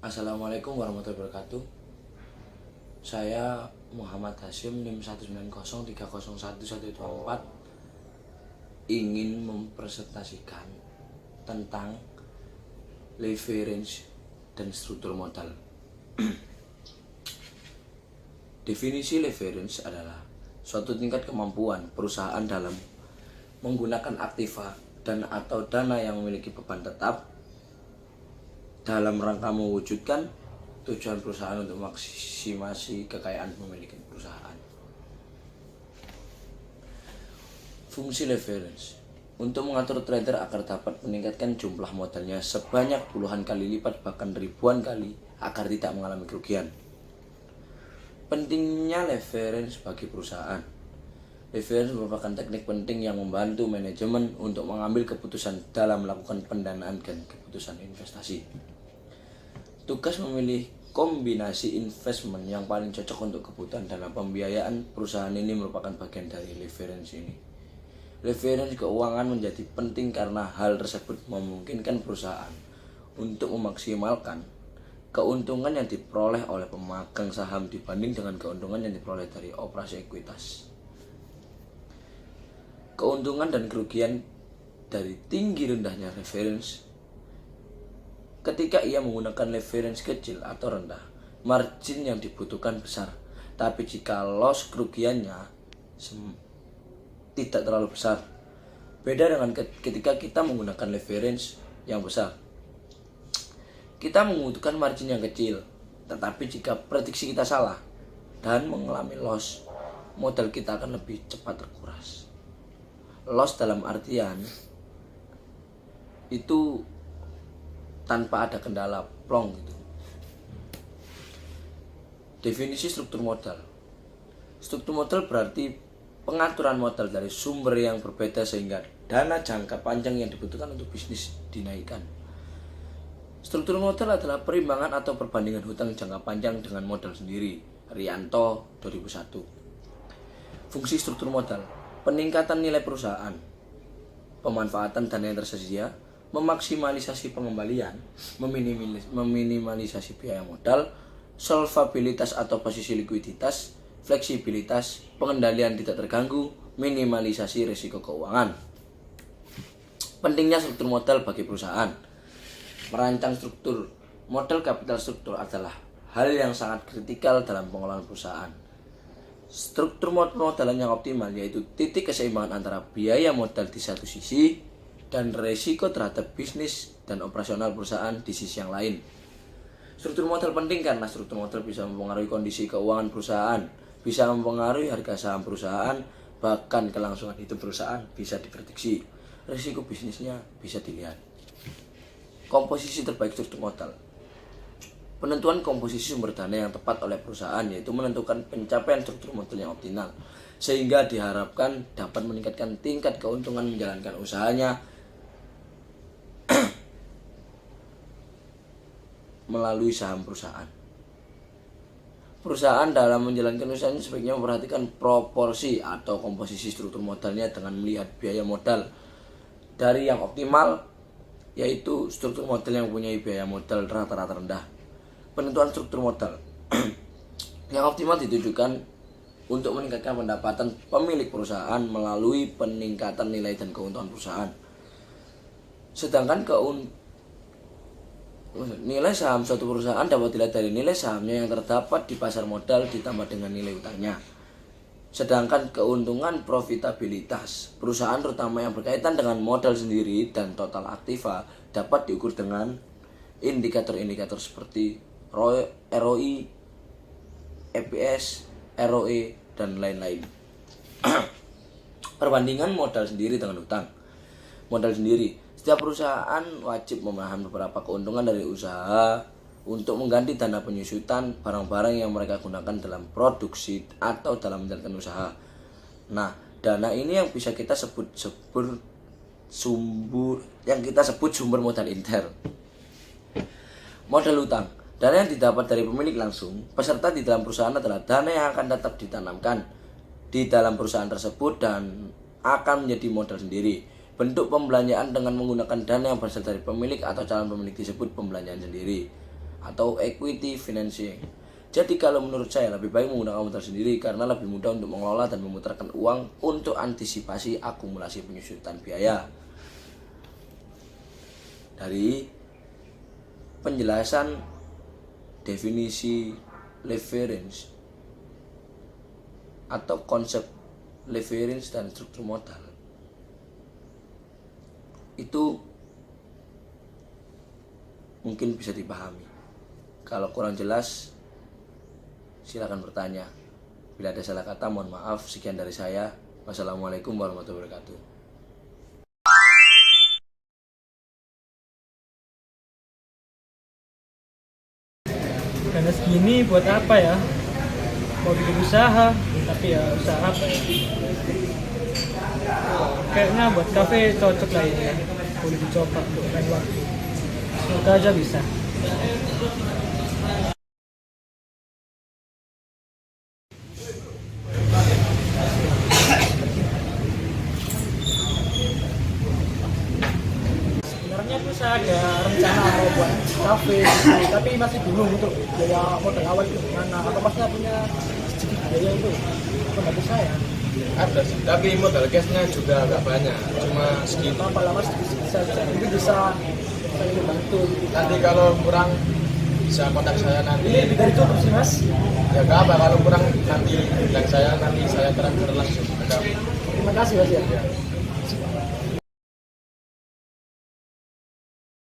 Assalamualaikum warahmatullahi wabarakatuh. Saya Muhammad Hasyim NIM 190301124 ingin mempresentasikan tentang leverage dan struktur modal. Definisi leverage adalah suatu tingkat kemampuan perusahaan dalam menggunakan aktiva dan atau dana yang memiliki beban tetap dalam rangka mewujudkan tujuan perusahaan untuk maksimasi kekayaan pemilik perusahaan. Fungsi leverage untuk mengatur trader agar dapat meningkatkan jumlah modalnya sebanyak puluhan kali lipat bahkan ribuan kali agar tidak mengalami kerugian. Pentingnya leverage bagi perusahaan. Leverage merupakan teknik penting yang membantu manajemen untuk mengambil keputusan dalam melakukan pendanaan dan keputusan investasi. Tugas memilih kombinasi investment yang paling cocok untuk kebutuhan dana pembiayaan perusahaan ini merupakan bagian dari leverage ini. Leverage keuangan menjadi penting karena hal tersebut memungkinkan perusahaan untuk memaksimalkan keuntungan yang diperoleh oleh pemegang saham dibanding dengan keuntungan yang diperoleh dari operasi ekuitas. Keuntungan dan kerugian dari tinggi rendahnya leverage. Ketika ia menggunakan leverage kecil atau rendah, margin yang dibutuhkan besar. Tapi jika loss kerugiannya tidak terlalu besar. Beda dengan ketika kita menggunakan leverage yang besar. Kita membutuhkan margin yang kecil, tetapi jika prediksi kita salah dan mengalami loss, modal kita akan lebih cepat terkuras. Loss dalam artian itu tanpa ada kendala plong gitu. Definisi struktur modal. Struktur modal berarti pengaturan modal dari sumber yang berbeda sehingga dana jangka panjang yang dibutuhkan untuk bisnis dinaikkan. Struktur modal adalah perimbangan atau perbandingan hutang jangka panjang dengan modal sendiri. Rianto 2001. Fungsi struktur modal: peningkatan nilai perusahaan, pemanfaatan dana yang tersedia, memaksimalisasi pengembalian, meminimalisasi biaya modal, solvabilitas atau posisi likuiditas, fleksibilitas, pengendalian tidak terganggu, minimalisasi risiko keuangan. Pentingnya struktur modal bagi perusahaan. Merancang struktur modal kapital struktur adalah hal yang sangat kritikal dalam pengelolaan perusahaan. Struktur modalan yang optimal yaitu titik keseimbangan antara biaya modal di satu sisi dan risiko terhadap bisnis dan operasional perusahaan di sisi yang lain. Struktur modal penting karena struktur modal bisa mempengaruhi kondisi keuangan perusahaan, bisa mempengaruhi harga saham perusahaan, bahkan kelangsungan hidup perusahaan bisa diprediksi. Risiko bisnisnya bisa dilihat. Komposisi terbaik struktur modal. Penentuan komposisi sumber dana yang tepat oleh perusahaan yaitu menentukan pencapaian struktur modal yang optimal sehingga diharapkan dapat meningkatkan tingkat keuntungan menjalankan usahanya melalui saham perusahaan. Perusahaan dalam menjalankan usahanya sebaiknya memperhatikan proporsi atau komposisi struktur modalnya dengan melihat biaya modal dari yang optimal yaitu struktur modal yang mempunyai biaya modal rata-rata rendah. Penentuan struktur modal yang optimal ditujukan untuk meningkatkan pendapatan pemilik perusahaan melalui peningkatan nilai dan keuntungan perusahaan. Sedangkan nilai saham suatu perusahaan dapat dilihat dari nilai sahamnya yang terdapat di pasar modal ditambah dengan nilai utangnya. Sedangkan keuntungan profitabilitas perusahaan terutama yang berkaitan dengan modal sendiri dan total aktiva dapat diukur dengan indikator-indikator seperti ROI, EPS, ROE, dan lain-lain. Perbandingan modal sendiri dengan utang. Modal sendiri. Setiap perusahaan wajib memahami beberapa keuntungan dari usaha untuk mengganti dana penyusutan barang-barang yang mereka gunakan dalam produksi atau dalam menjalankan usaha. Nah, dana ini yang bisa kita sebut sumber modal intern. Modal utang. Dana yang didapat dari pemilik langsung, peserta di dalam perusahaan adalah dana yang akan tetap ditanamkan di dalam perusahaan tersebut dan akan menjadi modal sendiri. Bentuk pembelanjaan dengan menggunakan dana yang berasal dari pemilik atau calon pemilik disebut pembelanjaan sendiri. atau equity financing. Jadi kalau menurut saya lebih baik menggunakan modal sendiri karena lebih mudah untuk mengelola dan memutarkan uang untuk antisipasi akumulasi penyusutan biaya. Dari penjelasan definisi leverage atau konsep leverage dan struktur modal itu mungkin bisa dipahami. Kalau kurang jelas silakan bertanya. Bila ada salah kata mohon maaf. Sekian dari saya. Wassalamualaikum warahmatullahi wabarakatuh. Karena segini buat apa ya? Mau bikin usaha, tapi ya usaha apa ya? Kayaknya buat kafe cocok lah ini ya. Boleh dicoba untuk lain waktu. Semoga aja bisa. Sebenarnya tuh saya ada rencana mau buat kafe gitu, tapi masih bingung untuk biaya modal awal itu gimana. Atau masnya punya sedikit biaya itu untuk bantu saya? Ada sih, tapi modal cashnya juga nggak banyak, cuma segitu. Apa lama sedikit saja, mungkin bisa saya bantu. Nanti kalau kurang bisa kontak saya nanti. Ini lebih dari cukup sih mas. Ya nggak apa, kalau kurang nanti bilang saya, nanti saya transfer langsung. Ada. Terima kasih mas ya.